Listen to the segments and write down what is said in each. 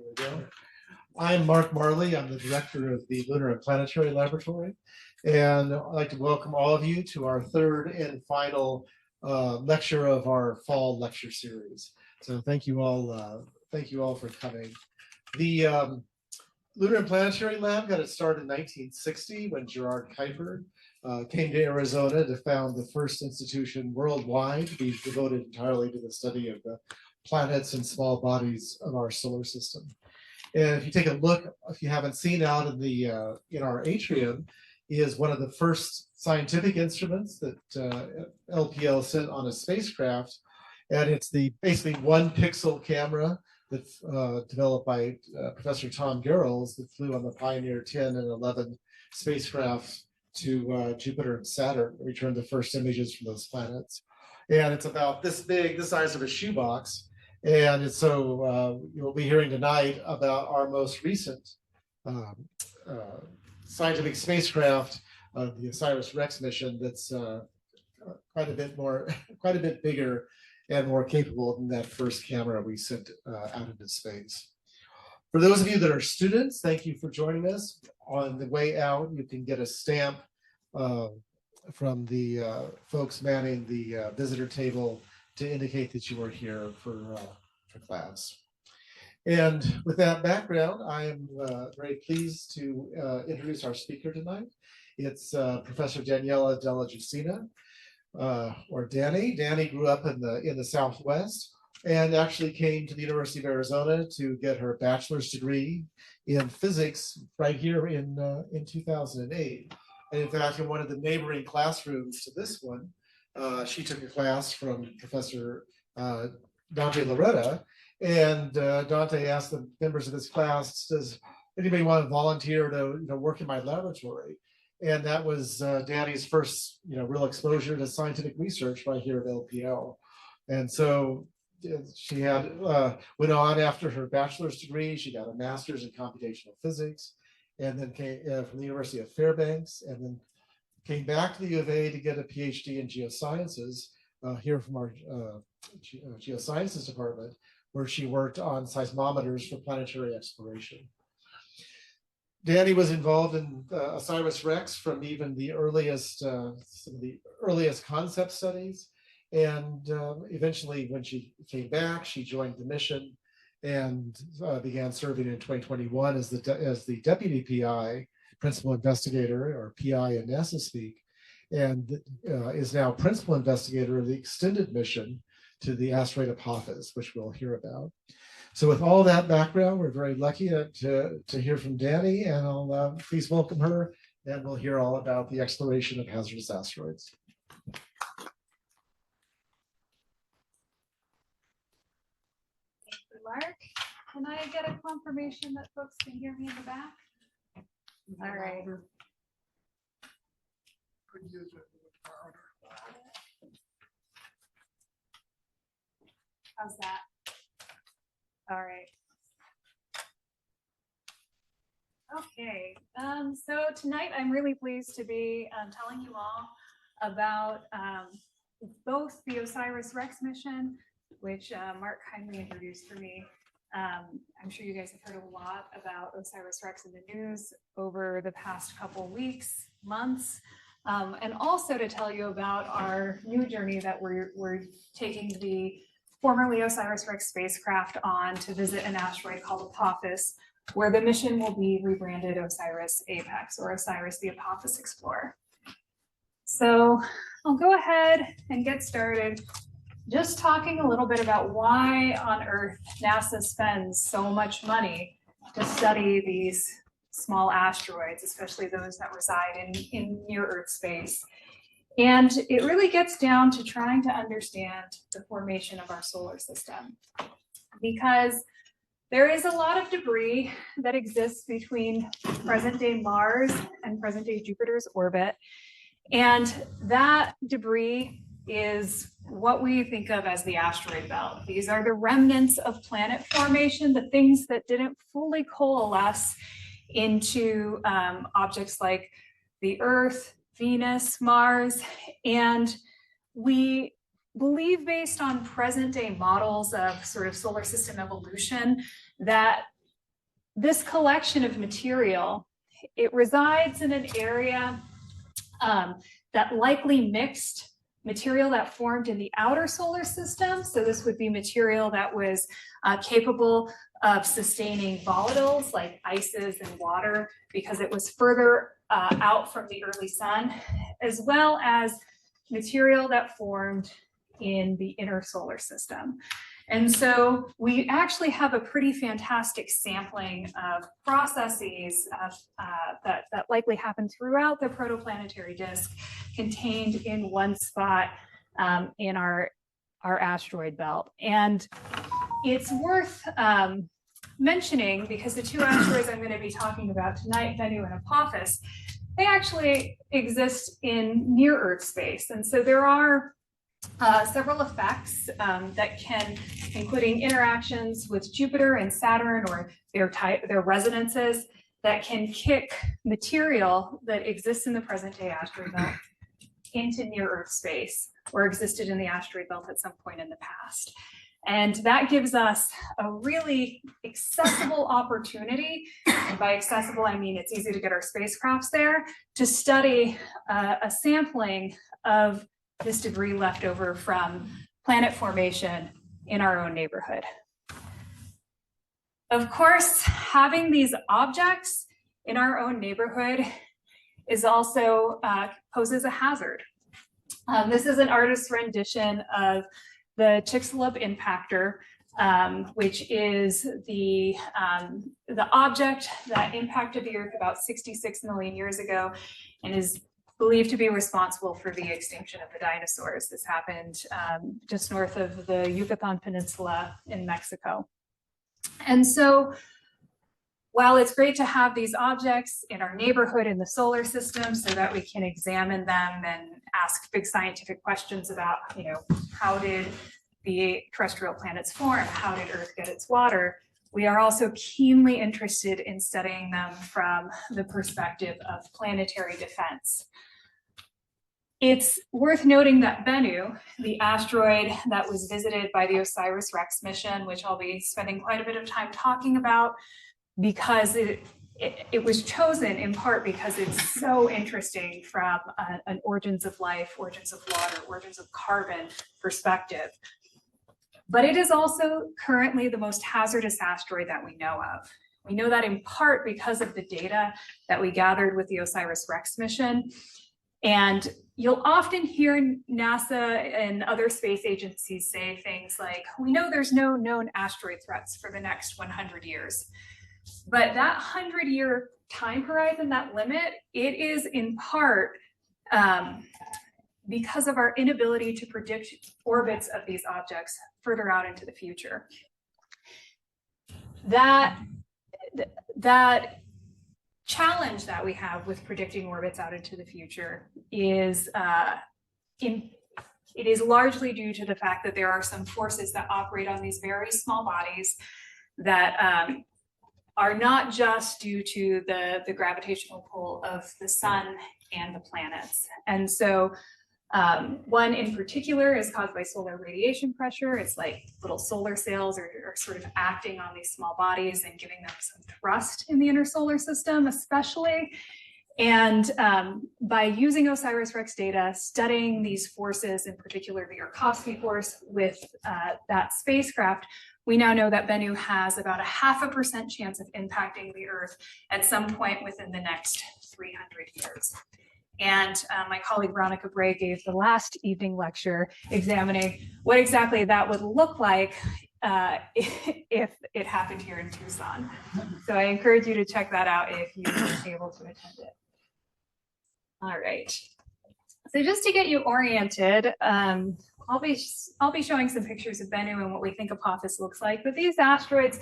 There we go. I'm Mark Marley. I'm the director of the Lunar and Planetary Laboratory. And I'd like to welcome all of you to our third and final lecture of our fall lecture series. So thank you all for coming. The Lunar and Planetary Lab got its start in 1960 when Gerard Kuiper came to Arizona to found the first institution worldwide to be devoted entirely to the study of the planets and small bodies of our solar system. And if you take a look, if you haven't seen out in the in our atrium, is one of the first scientific instruments that LPL sent on a spacecraft, and it's the basically 1 pixel camera that's developed by Professor Tom Garrels that flew on the Pioneer 10 and 11 spacecraft to Jupiter and Saturn, returned the first images from those planets. And it's about this big, the size of a shoebox. And so you'll be hearing tonight about our most recent scientific spacecraft, the OSIRIS-REx mission, that's quite a bit bigger and more capable than that first camera we sent out into space. For those of you that are students, thank you for joining us. On the way out, you can get a stamp from the folks manning the visitor table to indicate that you are here for class. And with that background, I am very pleased to introduce our speaker tonight. It's Professor Daniela DellaGuistina, or Dani. Dani grew up in the Southwest and actually came to the University of Arizona to get her bachelor's degree in physics right here in 2008. And in fact, in one of the neighboring classrooms to this one, she took a class from Professor Dante Loretta, and Dante asked the members of his class, does anybody want to volunteer to work in my laboratory? And that was Dani's first real exposure to scientific research right here at LPL. And so she went on after her bachelor's degree. She got a master's in computational physics, and then came from the University of Fairbanks, and then came back to the U of A to get a PhD in geosciences here from our geosciences department, where she worked on seismometers for planetary exploration. Dani was involved in OSIRIS-REx from even the earliest, some of the earliest concept studies. And eventually, when she came back, she joined the mission and began serving in 2021 as the deputy PI, principal investigator, or PI in NASA speak, and is now principal investigator of the extended mission to the asteroid Apophis, which we'll hear about. So with all that background, we're very lucky to hear from Dani, and I'll please welcome her, and we'll hear all about the exploration of hazardous asteroids. Thank you, Mark. Can I get a confirmation that folks can hear me in the back? All right. How's that? All right. Okay. So tonight I'm really pleased to be telling you all about both the OSIRIS-REx mission, which Mark kindly introduced for me. I'm sure you guys have heard a lot about OSIRIS-REx in the news over the past couple weeks, months, and also to tell you about our new journey that we're taking the formerly OSIRIS-REx spacecraft on to visit an asteroid called Apophis, where the mission will be rebranded OSIRIS-APEX, or OSIRIS the Apophis Explorer. So I'll go ahead and get started just talking a little bit about why on Earth NASA spends so much money to study these small asteroids, especially those that reside in near Earth space. And it really gets down to trying to understand the formation of our solar system, because there is a lot of debris that exists between present-day Mars and present-day Jupiter's orbit. And that debris is what we think of as the asteroid belt. These are the remnants of planet formation, the things that didn't fully coalesce into objects like the Earth, Venus, Mars, and we believe, based on present day models of sort of solar system evolution, that this collection of material, it resides in an area that likely mixed material that formed in the outer solar system. So this would be material that was capable of sustaining volatiles like ices and water because it was further out from the early sun, as well as material that formed in the inner solar system. And so we actually have a pretty fantastic sampling of processes that likely happen throughout the protoplanetary disk contained in one spot in our asteroid belt. And it's worth mentioning because the two asteroids I'm going to be talking about tonight, Bennu and Apophis, they actually exist in near Earth space. And so there are several effects that can, including interactions with Jupiter and Saturn or their resonances, that can kick material that exists in the present day asteroid belt into near Earth space or existed in the asteroid belt at some point in the past. And that gives us a really accessible opportunity, and by accessible I mean it's easy to get our spacecrafts there, to study a sampling of this debris left over from planet formation in our own neighborhood. Of course, having these objects in our own neighborhood is also poses a hazard. This is an artist's rendition of the Chicxulub impactor, which is the object that impacted the Earth about 66 million years ago and is believed to be responsible for the extinction of the dinosaurs. This happened just north of the Yucatan Peninsula in Mexico. And so while it's great to have these objects in our neighborhood in the solar system so that we can examine them and ask big scientific questions about, you know, how did the terrestrial planets form? How did Earth get its water? We are also keenly interested in studying them from the perspective of planetary defense. It's worth noting that Bennu, the asteroid that was visited by the OSIRIS-REx mission, which I'll be spending quite a bit of time talking about, because it was chosen in part because it's so interesting from an origins of life, origins of water, origins of carbon perspective. But it is also currently the most hazardous asteroid that we know of. We know that in part because of the data that we gathered with the OSIRIS-REx mission. And you'll often hear NASA and other space agencies say things like, we know there's no known asteroid threats for the next 100 years. But that 100-year time horizon, that limit, it is in part because of our inability to predict orbits of these objects further out into the future. That challenge that we have with predicting orbits out into the future is it is largely due to the fact that there are some forces that operate on these very small bodies that are not just due to the gravitational pull of the sun and the planets. And so one in particular is caused by solar radiation pressure. It's like little solar sails are sort of acting on these small bodies and giving them some thrust in the inner solar system, especially. And by using OSIRIS-REx data, studying these forces, in particular the Yarkovsky force with that spacecraft, we now know that Bennu has about a 0.5% chance of impacting the Earth at some point within the next 300 years. And my colleague Veronica Bray gave the last evening lecture examining what exactly that would look like if it happened here in Tucson. So I encourage you to check that out if you are able to attend it. All right. So just to get you oriented, I'll be showing some pictures of Bennu and what we think Apophis looks like. But these asteroids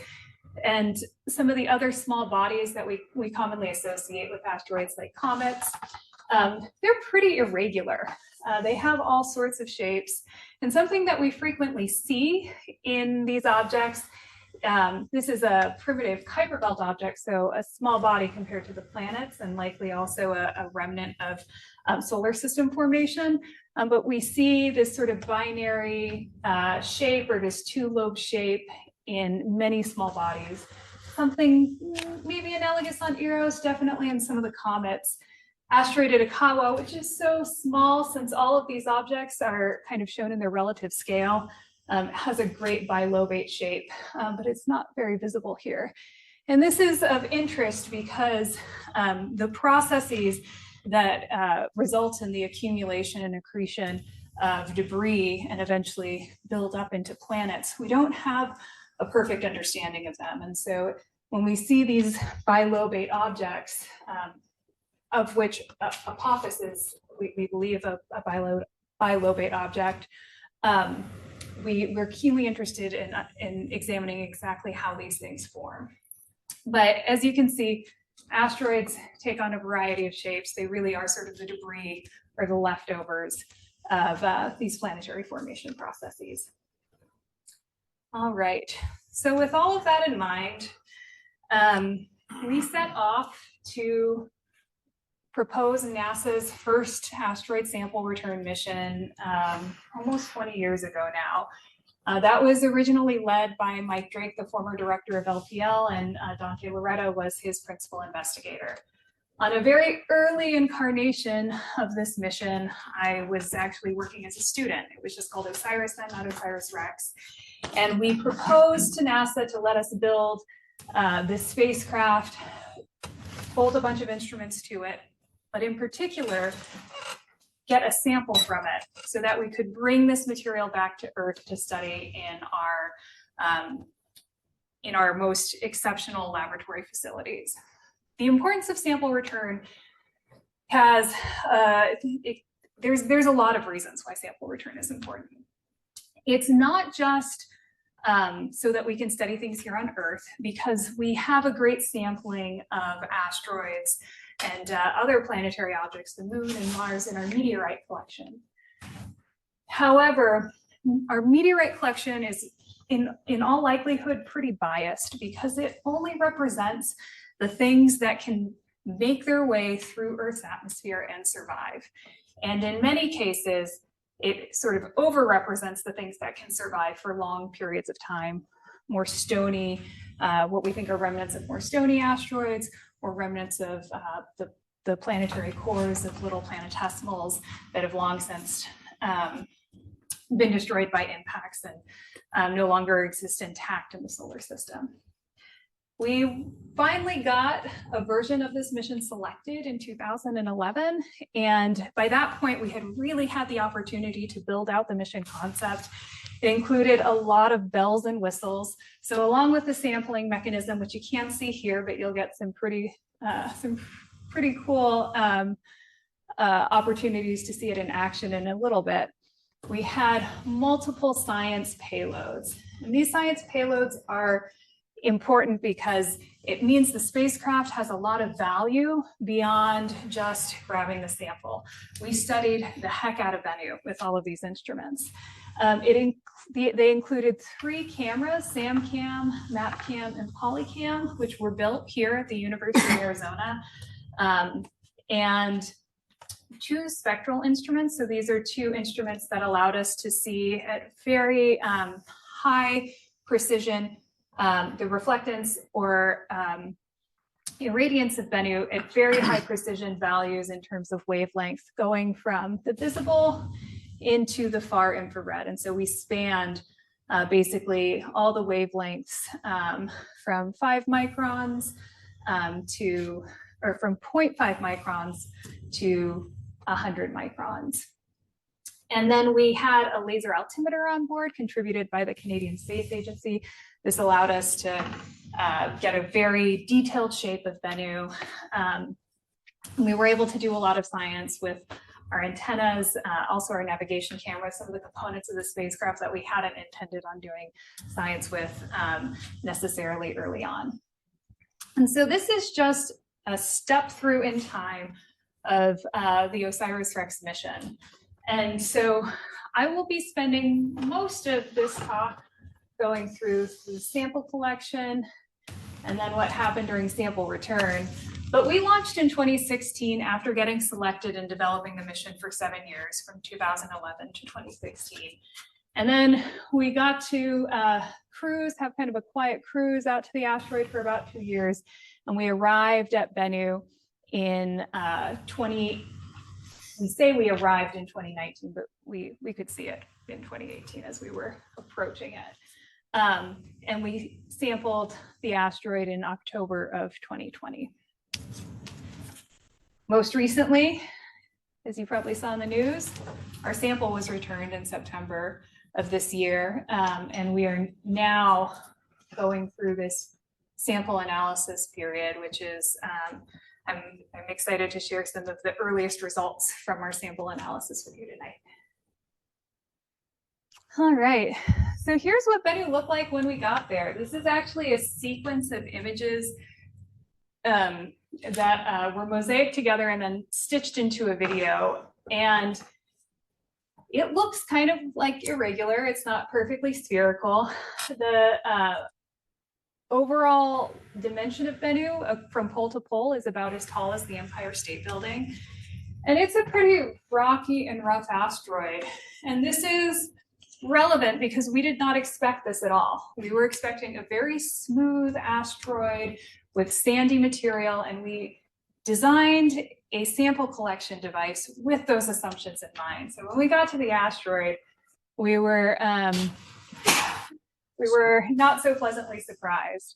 and some of the other small bodies that we commonly associate with asteroids, like comets, they're pretty irregular. They have all sorts of shapes. And something that we frequently see in these objects, this is a primitive Kuiper belt object, so a small body compared to the planets, and likely also a remnant of solar system formation. But we see this sort of binary shape, or this two-lobe shape in many small bodies. something maybe analogous on Eros, definitely in some of the comets. Asteroid Itokawa, which is so small since all of these objects are kind of shown in their relative scale, has a great bilobate shape, but it's not very visible here. And this is of interest because the processes that result in the accumulation and accretion of debris and eventually build up into planets, we don't have a perfect understanding of them. And so when we see these bilobate objects, of which Apophis is, we believe, a bilobate object, we're keenly interested in examining exactly how these things form. But as you can see, asteroids take on a variety of shapes. They really are sort of the debris or the leftovers of these planetary formation processes. All right, so with all of that in mind, we set off to propose NASA's first asteroid sample return mission almost 20 years ago now. That was originally led by Mike Drake, the former director of LPL, and Dante Loretta was his principal investigator. On a very early incarnation of this mission, I was actually working as a student. It was just called OSIRIS then, not OSIRIS-REx. And we proposed to NASA to let us build this spacecraft, fold a bunch of instruments to it, but in particular, get a sample from it so that we could bring this material back to Earth to study in our most exceptional laboratory facilities. The importance of sample return has, there's a lot of reasons why sample return is important. It's not just so that we can study things here on Earth, because we have a great sampling of asteroids and other planetary objects, the moon and Mars, in our meteorite collection. However, our meteorite collection is in all likelihood pretty biased because it only represents the things that can make their way through Earth's atmosphere and survive. And in many cases, it sort of overrepresents the things that can survive for long periods of time, more stony, what we think are remnants of more stony asteroids, or remnants of the planetary cores of little planetesimals that have long since been destroyed by impacts and no longer exist intact in the solar system. We finally got a version of this mission selected in 2011. And by that point, we had really had the opportunity to build out the mission concept. It included a lot of bells and whistles. So along with the sampling mechanism, which you can't see here, but you'll get some pretty cool opportunities to see it in action in a little bit. We had multiple science payloads. And these science payloads are important because it means the spacecraft has a lot of value beyond just grabbing the sample. We studied the heck out of Bennu with all of these instruments. They included 3 cameras, SamCam, MapCam, and Polycam, which were built here at the University of Arizona, and 2 spectral instruments. So these are 2 instruments that allowed us to see at very high precision the reflectance or irradiance of Bennu at very high precision values in terms of wavelength, going from the visible into the far infrared. And so we spanned basically all the wavelengths from 5 microns from 0.5 microns to 100 microns. And then we had a laser altimeter on board contributed by the Canadian Space Agency. This allowed us to get a very detailed shape of Bennu. We were able to do a lot of science with our antennas, also our navigation cameras, some of the components of the spacecraft that we hadn't intended on doing science with necessarily early on. And so this is just a step through in time of the OSIRIS-REx mission. And so I will be spending most of this talk going through the sample collection and then what happened during sample return. But we launched in 2016 after getting selected and developing the mission for 7 years, from 2011 to 2016. And then we got to cruise, have kind of a quiet cruise out to the asteroid for about 2 years. And we arrived at Bennu in we say we arrived in 2019, but we could see it in 2018 as we were approaching it. And we sampled the asteroid in October of 2020. Most recently, as you probably saw in the news, our sample was returned in September of this year, and we are now going through this sample analysis period, which is, I'm excited to share some of the earliest results from our sample analysis with you tonight. All right, so here's what Bennu looked like when we got there. This is actually a sequence of images that were mosaicked together and then stitched into a video. And it looks kind of like irregular. It's not perfectly spherical. The overall dimension of Bennu from pole to pole is about as tall as the Empire State Building. And it's a pretty rocky and rough asteroid. And this is relevant because we did not expect this at all. We were expecting a very smooth asteroid with sandy material, and we designed a sample collection device with those assumptions in mind. So when we got to the asteroid, we were not so pleasantly surprised.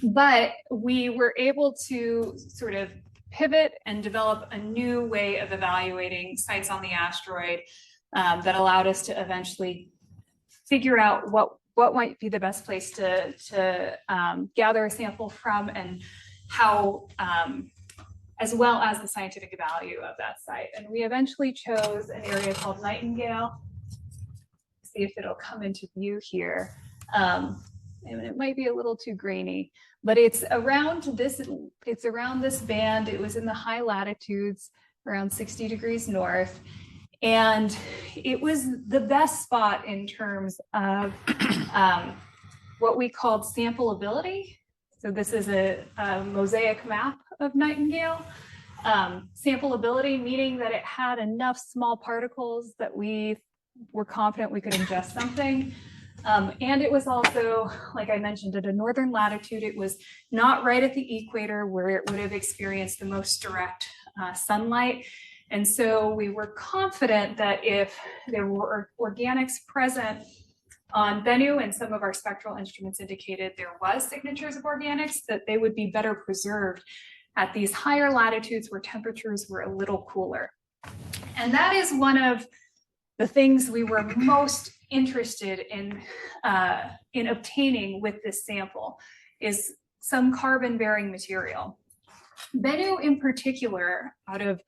But we were able to sort of pivot and develop a new way of evaluating sites on the asteroid that allowed us to eventually figure out what might be the best place to gather a sample from, and how, as well as the scientific value of that site. And we eventually chose an area called Nightingale. See if it'll come into view here. And it might be a little too grainy, but it's around this band. It was in the high latitudes, around 60 degrees north. And it was the best spot in terms of what we called sampleability. So this is a mosaic map of Nightingale. Sampleability, meaning that it had enough small particles that we were confident we could ingest something. And it was also, like I mentioned, at a northern latitude. It was not right at the equator where it would have experienced the most direct sunlight. And so we were confident that if there were organics present on Bennu, and some of our spectral instruments indicated there was signatures of organics, that they would be better preserved at these higher latitudes where temperatures were a little cooler. And that is one of the things we were most interested in obtaining with this sample, is some carbon-bearing material. Bennu in particular, out of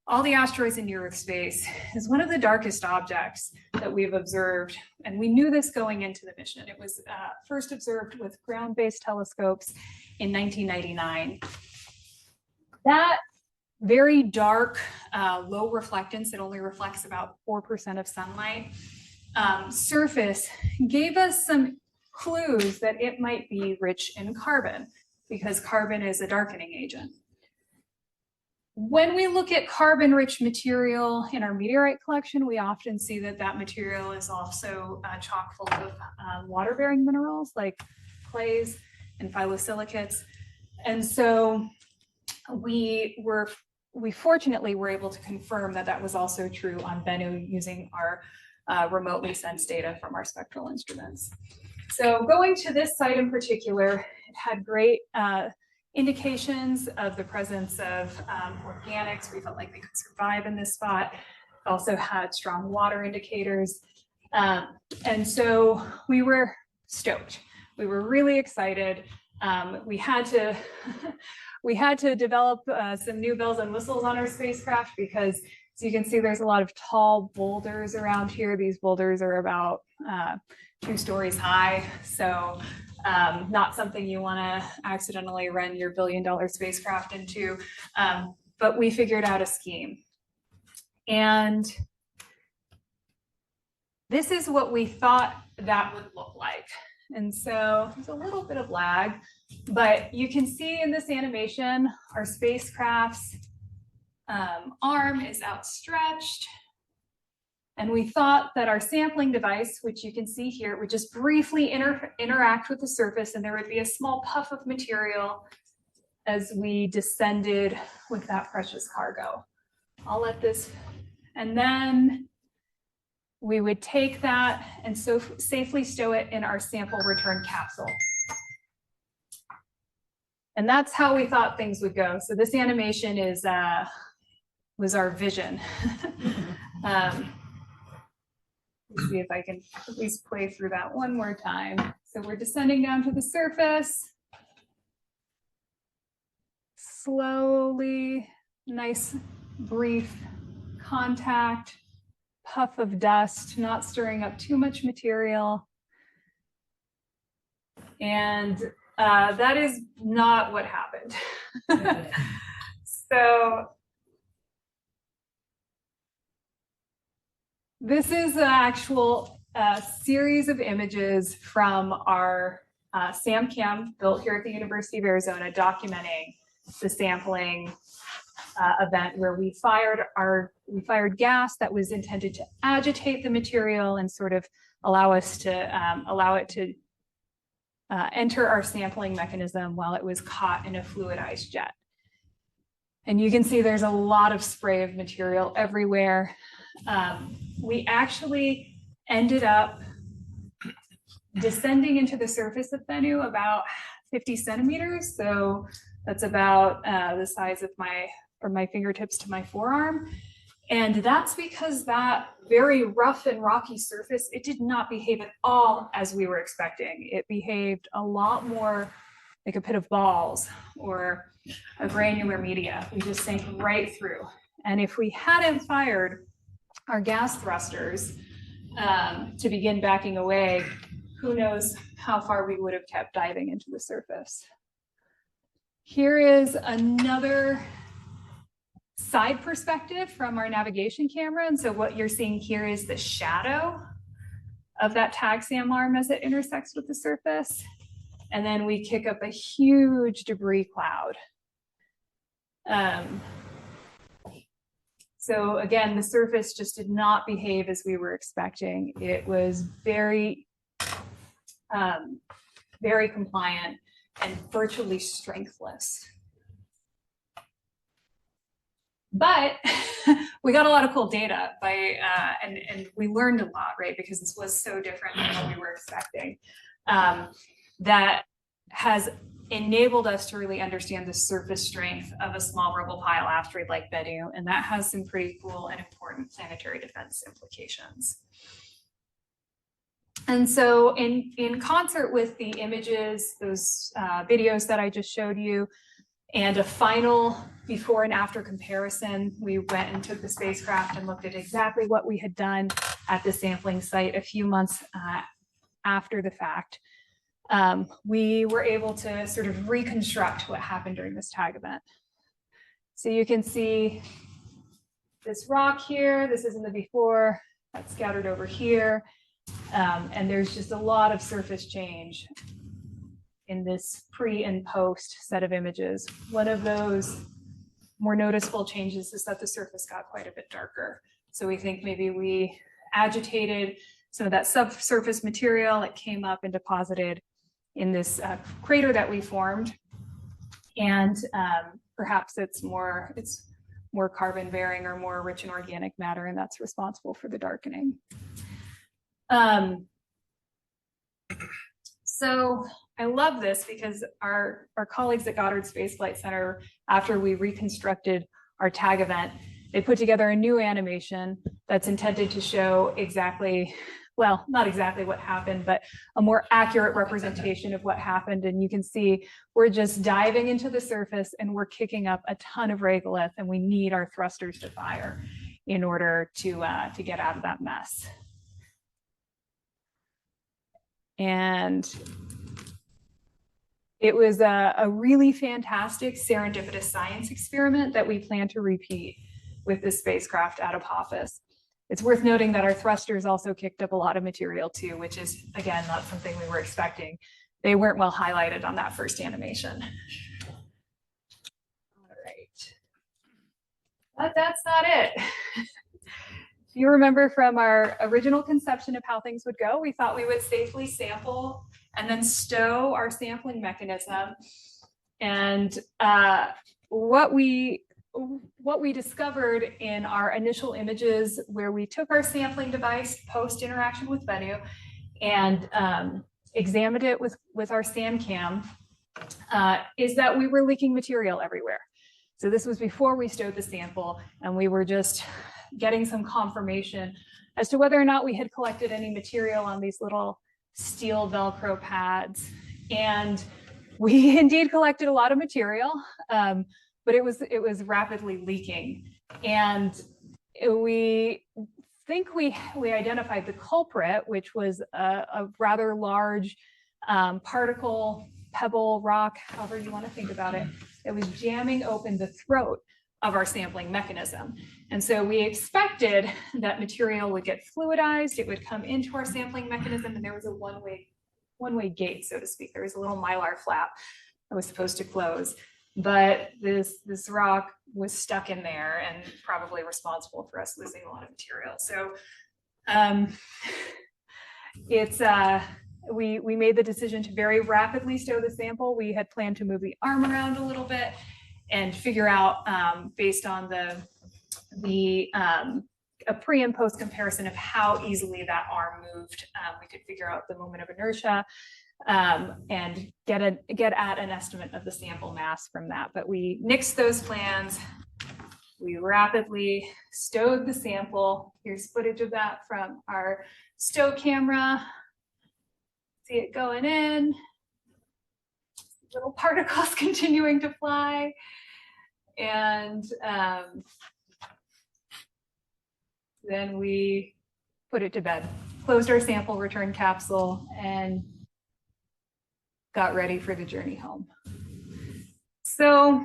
all the asteroids in near-Earth space, is one of the darkest objects that we've observed. And we knew this going into the mission. It was first observed with ground-based telescopes in 1999. That very dark, low reflectance, it only reflects about 4% of sunlight, surface gave us some clues that it might be rich in carbon, because carbon is a darkening agent. When we look at carbon-rich material in our meteorite collection, we often see that that material is also chock full of water-bearing minerals like clays and phyllosilicates. And so we fortunately were able to confirm that that was also true on Bennu using our remotely sensed data from our spectral instruments. So going to this site in particular, it had great indications of the presence of organics. We felt like we could survive in this spot. It also had strong water indicators. And so we were stoked. We were really excited. We had to develop some new bells and whistles on our spacecraft, because as you can see, there's a lot of tall boulders around here. These boulders are about 2 stories high. So not something you want to accidentally run your billion-dollar spacecraft into, but we figured out a scheme. And this is what we thought that would look like. And so there's a little bit of lag, but you can see in this animation, our spacecraft's arm is outstretched. And we thought that our sampling device, which you can see here, would just briefly interact with the surface, and there would be a small puff of material as we descended with that precious cargo. I'll let this, and then we would take that and so safely stow it in our sample return capsule. And that's how we thought things would go. So this animation is was our vision. Let's see if I can at least play through that one more time. So we're descending down to the surface. Slowly, nice, brief contact, puff of dust, not stirring up too much material. And that is not what happened. So this is an actual series of images from our SAM-CAM built here at the University of Arizona, documenting the sampling event where we fired gas that was intended to agitate the material and sort of allow it to enter our sampling mechanism while it was caught in a fluidized jet. And you can see there's a lot of spray of material everywhere. We actually ended up descending into the surface of Bennu about 50 centimeters. So that's about the size of from my fingertips to my forearm. And that's because that very rough and rocky surface, it did not behave at all as we were expecting. It behaved a lot more like a pit of balls or a granular media. We just sank right through. And if we hadn't fired our gas thrusters to begin backing away, who knows how far we would have kept diving into the surface. Here is another side perspective from our navigation camera. And so what you're seeing here is the shadow of that tag SAM arm as it intersects with the surface. And then we kick up a huge debris cloud. So again, the surface just did not behave as we were expecting. It was very, very compliant and virtually strengthless. But we got a lot of cool data and we learned a lot, right? Because this was so different than what we were expecting. That has enabled us to really understand the surface strength of a small rubble pile asteroid like Bennu, and that has some pretty cool and important planetary defense implications. And so in concert with the images, those videos that I just showed you, and a final before and after comparison, we went and took the spacecraft and looked at exactly what we had done at the sampling site a few months after the fact. We were able to sort of reconstruct what happened during this tag event. So you can see this rock here, this is in the before, that's scattered over here. And there's just a lot of surface change in this pre and post set of images. One of those more noticeable changes is that the surface got quite a bit darker. So we think maybe we agitated some of that subsurface material that came up and deposited in this crater that we formed. And perhaps it's more carbon bearing or more rich in organic matter, and that's responsible for the darkening. So I love this because our colleagues at Goddard Space Flight Center, after we reconstructed our tag event, they put together a new animation that's intended to show exactly, well, not exactly what happened, but a more accurate representation of what happened. And you can see we're just diving into the surface and we're kicking up a ton of regolith, and we need our thrusters to fire in order to get out of that mess. And it was a really fantastic serendipitous science experiment that we plan to repeat with the spacecraft at Apophis. It's worth noting that our thrusters also kicked up a lot of material too, which is, again, not something we were expecting. They weren't well highlighted on that first animation. All right. But that's not it. you remember from our original conception of how things would go, we thought we would safely sample and then stow our sampling mechanism. And what we discovered in our initial images where we took our sampling device post interaction with Venue and examined it with our SAMCAM is that we were leaking material everywhere. So this was before we stowed the sample, and we were just getting some confirmation as to whether or not we had collected any material on these little steel Velcro pads. And we indeed collected a lot of material, but it was rapidly leaking. And we think we identified the culprit, which was a rather large particle, pebble, rock, however you want to think about it, that was jamming open the throat of our sampling mechanism. And so we expected that material would get fluidized, it would come into our sampling mechanism, and there was a one-way gate, so to speak. There was a little mylar flap that was supposed to close, but this rock was stuck in there and probably responsible for us losing a lot of material. So we made the decision to very rapidly stow the sample. We had planned to move the arm around a little bit and figure out, based on a pre and post comparison of how easily that arm moved, we could figure out the moment of inertia and get at an estimate of the sample mass from that. But we nixed those plans. We rapidly stowed the sample. Here's footage of that from our stow camera. See it going in. Little particles continuing to fly. And then we put it to bed, closed our sample return capsule, and got ready for the journey home. So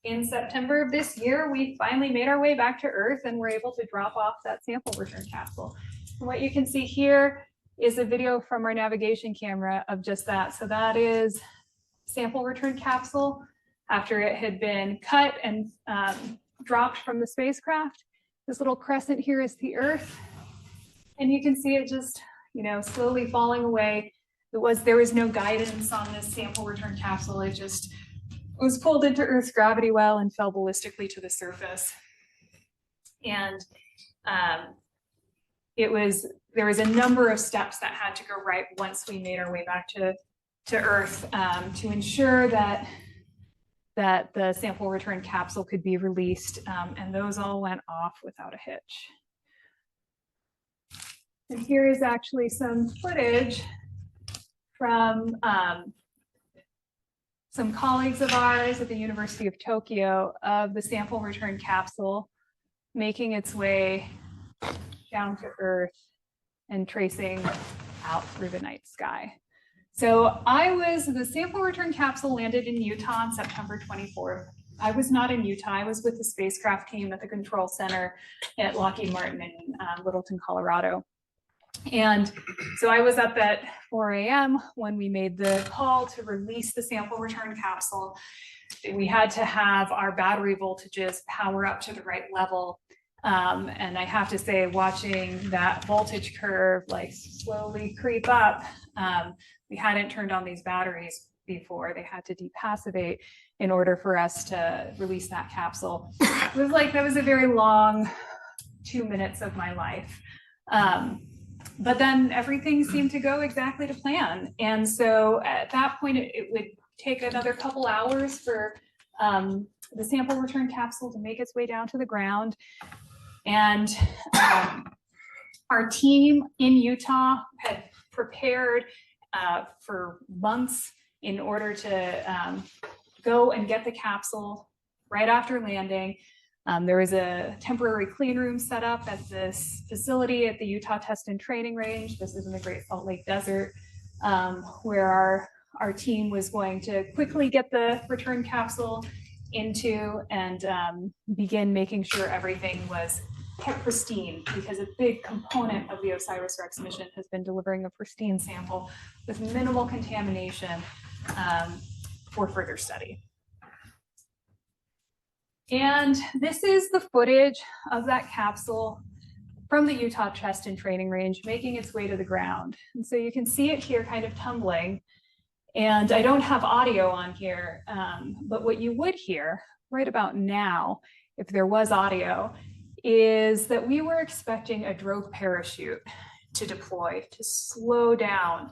in September of this year, we finally made our way back to Earth and were able to drop off that sample return capsule. And what you can see here is a video from our navigation camera of just that. So that is sample return capsule after it had been cut and dropped from the spacecraft. This little crescent here is the Earth. And you can see it just, slowly falling away. There was no guidance on this sample return capsule. It was pulled into Earth's gravity well and fell ballistically to the surface. And there was a number of steps that had to go right once we made our way back to Earth to ensure that the sample return capsule could be released, and those all went off without a hitch. And here is actually some footage from some colleagues of ours at the University of Tokyo of the sample return capsule making its way down to Earth and tracing out through the night sky. So the sample return capsule landed in Utah on September 24th. I was not in Utah. I was with the spacecraft team at the control center at Lockheed Martin in Littleton, Colorado. And so I was up at 4 a.m. when we made the call to release the sample return capsule. We had to have our battery voltages power up to the right level. And I have to say, watching that voltage curve slowly creep up, we hadn't turned on these batteries before. They had to depassivate in order for us to release that capsule. It was that was a very long 2 minutes of my life. But then everything seemed to go exactly to plan. And so at that point, it would take another couple hours for the sample return capsule to make its way down to the ground. And our team in Utah had prepared for months in order to go and get the capsule right after landing. There was a temporary clean room set up at this facility at the Utah Test and Training Range. This is in the Great Salt Lake Desert, where our team was going to quickly get the return capsule into and begin making sure everything was kept pristine, because a big component of the OSIRIS-REx mission has been delivering a pristine sample with minimal contamination for further study. And this is the footage of that capsule from the Utah Test and Training Range making its way to the ground. And so you can see it here kind of tumbling. And I don't have audio on here, but what you would hear right about now, if there was audio, is that we were expecting a drogue parachute to deploy to slow down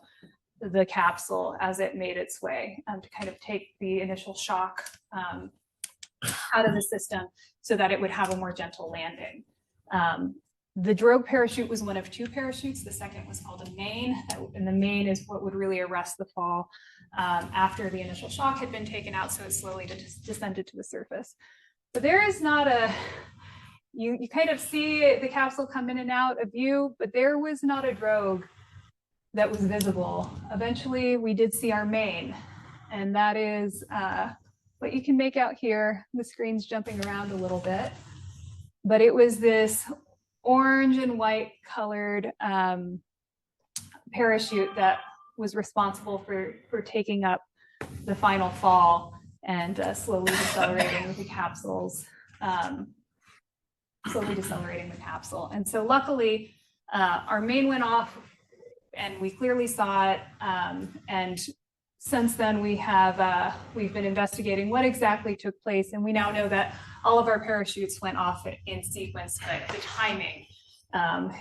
the capsule as it made its way, to kind of take the initial shock out of the system so that it would have a more gentle landing. The drogue parachute was one of two parachutes. The second was called a main, and the main is what would really arrest the fall after the initial shock had been taken out, so it slowly descended to the surface. But there is not a, you kind of see the capsule come in and out of view, but there was not a drogue that was visible. Eventually, we did see our main, and that is what you can make out here. The screen's jumping around a little bit, but it was this orange and white colored parachute that was responsible for taking up the final fall and slowly decelerating the capsules, slowly decelerating the capsule. And so luckily, our main went off and we clearly saw it. And since then we've been investigating what exactly took place. And we now know that all of our parachutes went off in sequence, but the timing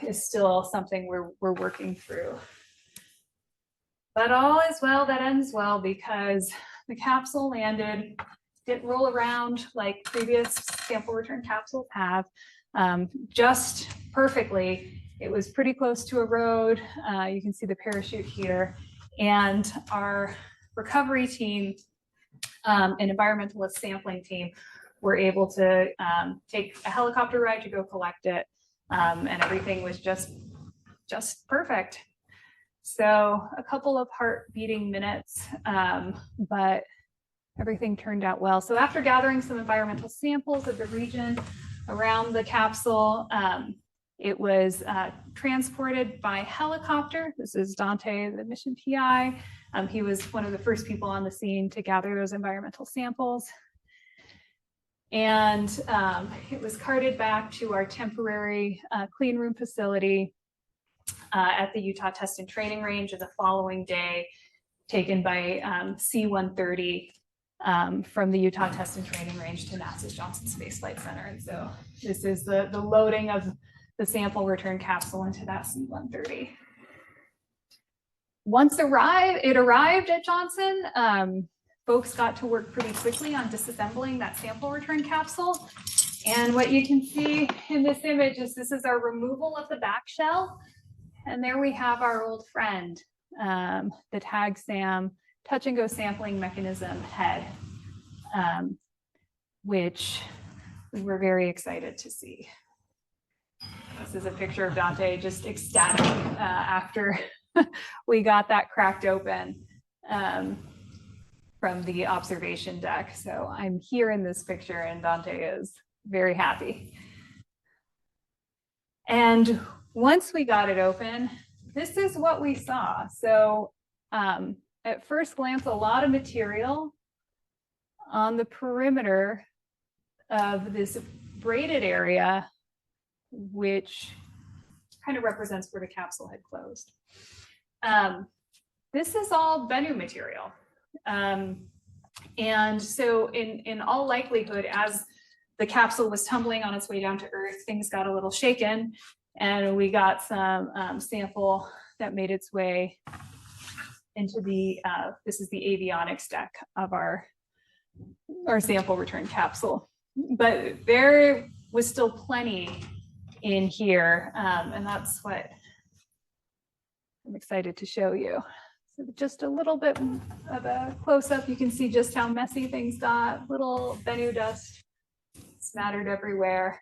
is still something we're working through. But all is well that ends well, because the capsule landed, didn't roll around like previous sample return capsules have, just perfectly. It was pretty close to a road. You can see the parachute here. And our recovery team and environmentalist sampling team were able to take a helicopter ride to go collect it. And everything was just perfect. So a couple of heart beating minutes, but everything turned out well. So after gathering some environmental samples of the region around the capsule, it was transported by helicopter. This is Dante, the mission PI. He was one of the first people on the scene to gather those environmental samples. And it was carted back to our temporary clean room facility at the Utah Test and Training Range, and the following day taken by C-130 from the Utah Test and Training Range to NASA's Johnson Space Flight Center. And so this is the loading of the sample return capsule into that C-130. Once it arrived at Johnson, folks got to work pretty quickly on disassembling that sample return capsule. And what you can see in this image is this is our removal of the back shell. And there we have our old friend, the TAG SAM touch and go sampling mechanism head, which we were very excited to see. This is a picture of Dante just ecstatic after we got that cracked open from the observation deck. So I'm here in this picture and Dante is very happy. And once we got it open, this is what we saw. So at first glance, a lot of material on the perimeter of this braided area, which kind of represents where the capsule had closed. This is all Bennu material. And so in all likelihood, as the capsule was tumbling on its way down to Earth, things got a little shaken, and we got some sample that made its way into the, this is the avionics deck of our sample return capsule. But there was still plenty in here, and that's what I'm excited to show you. So just a little bit of a close-up, you can see just how messy things got. Little Bennu dust smattered everywhere.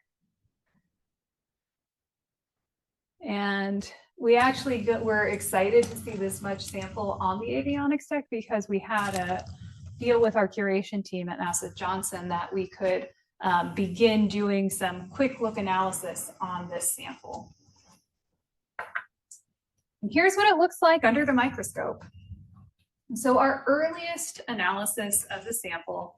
And we actually were excited to see this much sample on the avionics deck because we had a deal with our curation team at NASA Johnson that we could begin doing some quick look analysis on this sample. And here's what it looks like under the microscope. So our earliest analysis of the sample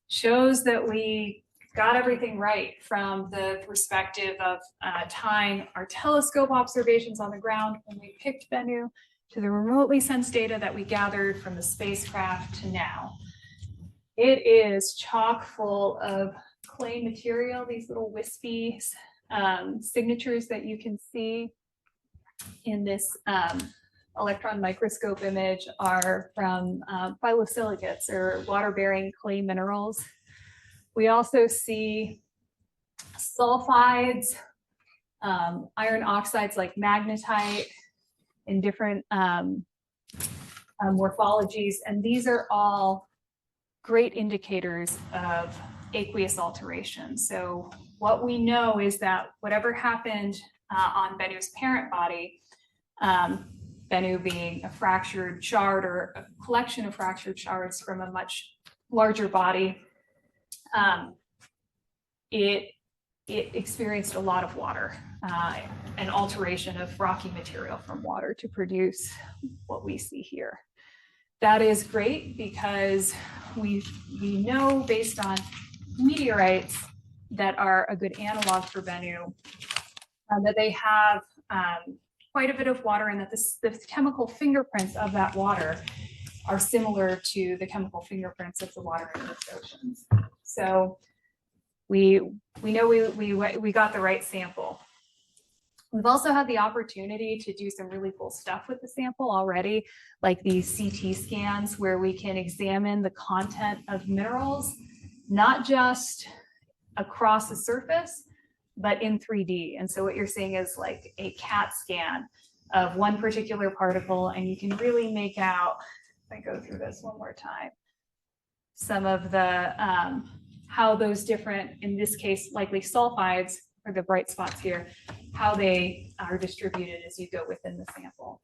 shows that we got everything right from the perspective of tying our telescope observations on the ground when we picked Bennu to the remotely sensed data that we gathered from the spacecraft to now. It is chock full of clay material, these little wispy signatures that you can see in this electron microscope image are from phyllosilicates or water-bearing clay minerals. We also see sulfides, iron oxides like magnetite in different morphologies, and these are all great indicators of aqueous alteration. So what we know is that whatever happened on Bennu's parent body, Bennu being a fractured shard or a collection of fractured shards from a much larger body, it experienced a lot of water, an alteration of rocky material from water to produce what we see here. That is great because we know based on meteorites that are a good analog for Bennu that they have quite a bit of water, and that the chemical fingerprints of that water are similar to the chemical fingerprints of the water in Earth's oceans. So we know we got the right sample. We've also had the opportunity to do some really cool stuff with the sample already, like these CT scans where we can examine the content of minerals, not just across the surface, but in 3D. And so what you're seeing is like a CAT scan of one particular particle, and you can really make out, if I go through this one more time, some of the, how those different, in this case, likely sulfides, or the bright spots here, how they are distributed as you go within the sample.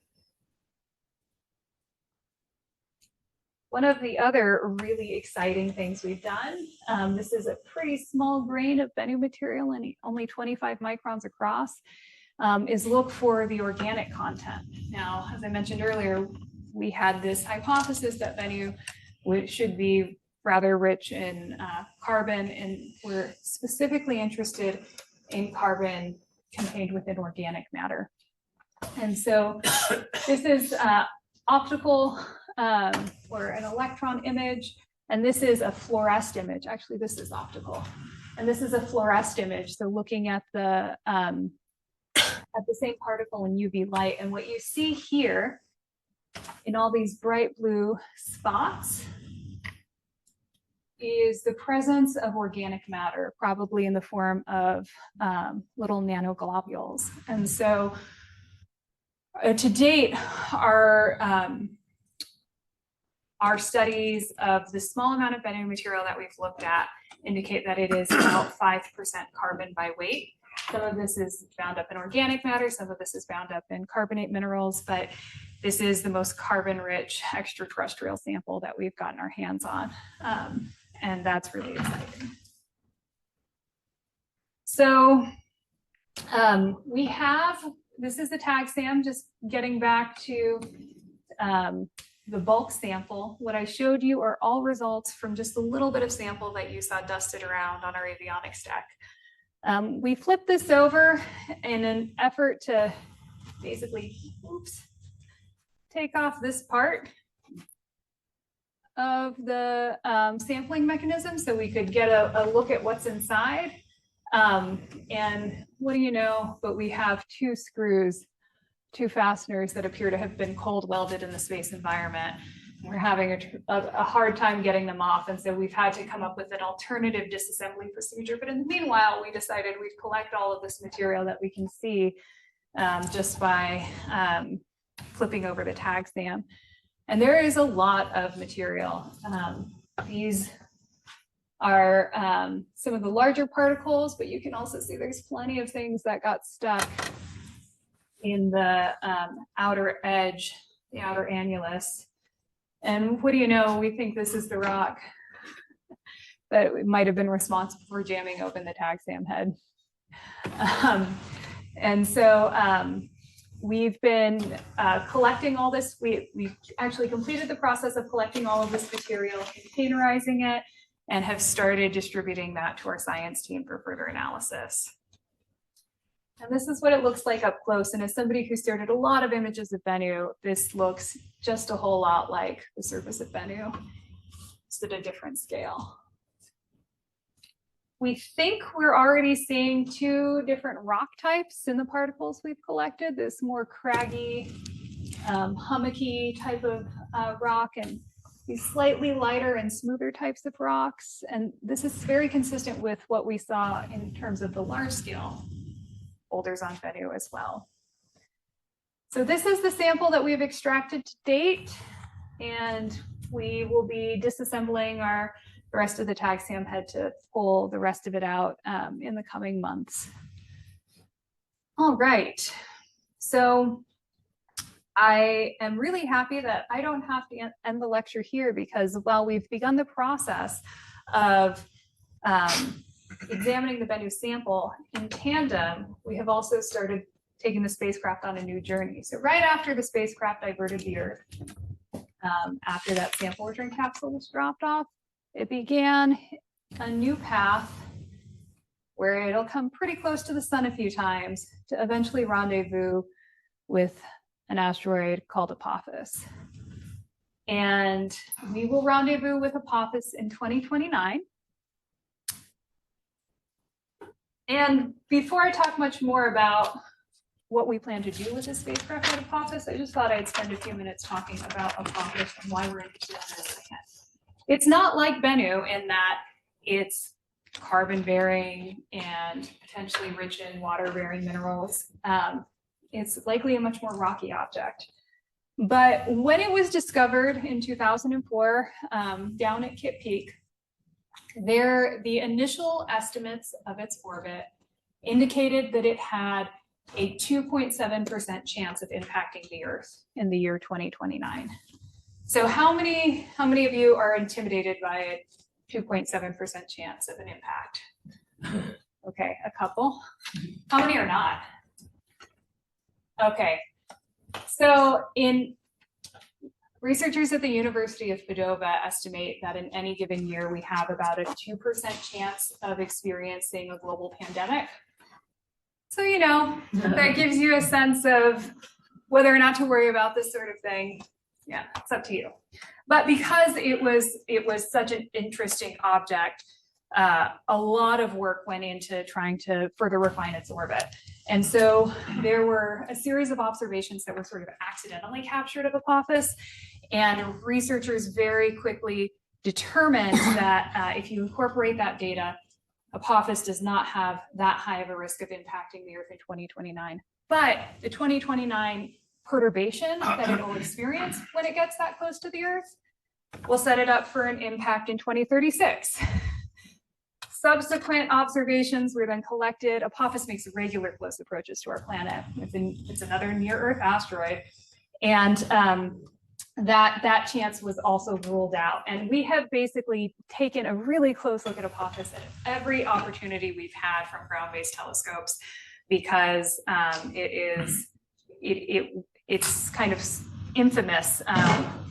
One of the other really exciting things we've done, this is a pretty small grain of Bennu material and only 25 microns across, is look for the organic content. Now, as I mentioned earlier, we had this hypothesis that Bennu should be rather rich in carbon, and we're specifically interested in carbon contained within organic matter. And so this is optical or an electron image, and this is a fluorescent image. Actually, this is optical, and this is a fluorescent image. So looking at the same particle in UV light, and what you see here in all these bright blue spots is the presence of organic matter, probably in the form of little nanoglobules. And so to date, our studies of the small amount of Bennu material that we've looked at indicate that it is about 5% carbon by weight. Some of this is bound up in organic matter, some of this is bound up in carbonate minerals, but this is the most carbon-rich extraterrestrial sample that we've gotten our hands on. And that's really exciting. So this is the tag SAM, just getting back to the bulk sample. What I showed you are all results from just a little bit of sample that you saw dusted around on our avionics deck. We flipped this over in an effort to basically, take off this part of the sampling mechanism so we could get a look at what's inside. And what do you know, but we have two screws, two fasteners that appear to have been cold welded in the space environment. We're having a hard time getting them off, and so we've had to come up with an alternative disassembly procedure. But in the meanwhile, we decided we'd collect all of this material that we can see just by flipping over the tag SAM. And there is a lot of material. These are some of the larger particles, but you can also see there's plenty of things that got stuck in the outer edge, the outer annulus. And what do you know, we think this is the rock that might have been responsible for jamming open the tag SAM head. And so we've been collecting all this. We actually completed the process of collecting all of this material, containerizing it, and have started distributing that to our science team for further analysis. And this is what it looks like up close. And as somebody who stared at a lot of images of Bennu, this looks just a whole lot like the surface of Bennu, just at a different scale. We think we're already seeing two different rock types in the particles we've collected, this more craggy, hummocky type of rock, and these slightly lighter and smoother types of rocks. And this is very consistent with what we saw in terms of the large scale boulders on Bennu as well. So this is the sample that we've extracted to date, and we will be disassembling the rest of the tag SAM head to pull the rest of it out in the coming months. All right, so I am really happy that I don't have to end the lecture here, because while we've begun the process of examining the Bennu sample in tandem, we have also started taking the spacecraft on a new journey. So right after the spacecraft diverted the Earth, after that sample return capsule was dropped off, it began a new path where it'll come pretty close to the sun a few times to eventually rendezvous with an asteroid called Apophis. And we will rendezvous with Apophis in 2029. And before I talk much more about what we plan to do with this spacecraft at Apophis, I just thought I'd spend a few minutes talking about Apophis and why we're interested in this again. It's not like Bennu in that it's carbon-bearing and potentially rich in water-bearing minerals. It's likely a much more rocky object. But when it was discovered in 2004 down at Kitt Peak, the initial estimates of its orbit indicated that it had a 2.7% chance of impacting the Earth in the year 2029. So how many of you are intimidated by a 2.7% chance of an impact? Okay, a couple. How many are not? Okay, so researchers at the University of Padova estimate that in any given year we have about a 2% chance of experiencing a global pandemic. So, you know, that gives you a sense of whether or not to worry about this sort of thing. Yeah, it's up to you. But because it was such an interesting object, a lot of work went into trying to further refine its orbit. And so there were a series of observations that were sort of accidentally captured of Apophis, and researchers very quickly determined that if you incorporate that data, Apophis does not have that high of a risk of impacting the Earth in 2029. But the 2029 perturbation that it will experience when it gets that close to the Earth will set it up for an impact in 2036. Subsequent observations were then collected. Apophis makes regular close approaches to our planet. It's another near-Earth asteroid. And that chance was also ruled out. And we have basically taken a really close look at Apophis at every opportunity we've had from ground-based telescopes, because it's kind of infamous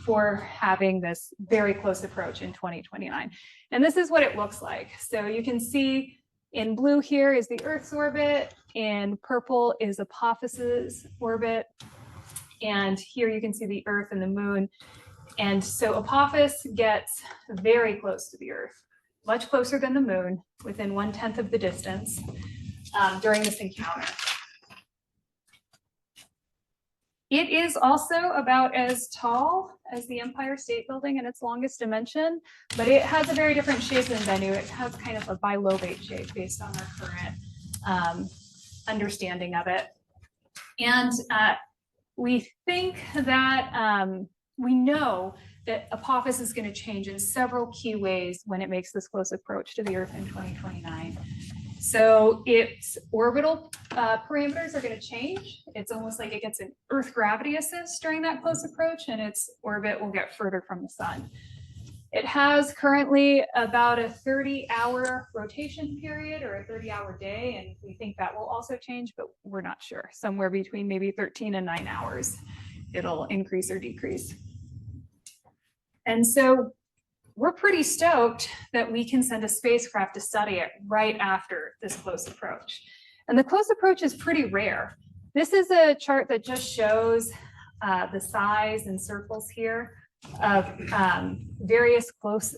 for having this very close approach in 2029. And this is what it looks like. So you can see in blue here is the Earth's orbit, in purple is Apophis's orbit, and here you can see the Earth and the Moon. And so Apophis gets very close to the Earth, much closer than the Moon, within 1/10 of the distance during this encounter. It is also about as tall as the Empire State Building in its longest dimension, but it has a very different shape than Bennu. It has kind of a bilobate shape based on our current understanding of it. And we think that we know that Apophis is going to change in several key ways when it makes this close approach to the Earth in 2029. So its orbital parameters are going to change. It's almost like it gets an Earth gravity assist during that close approach, and its orbit will get further from the sun. It has currently about a 30-hour rotation period, or a 30-hour day, and we think that will also change, but we're not sure. Somewhere between maybe 13 and 9 hours, it'll increase or decrease. And so we're pretty stoked that we can send a spacecraft to study it right after this close approach. And the close approach is pretty rare. This is a chart that just shows the size in circles here of various close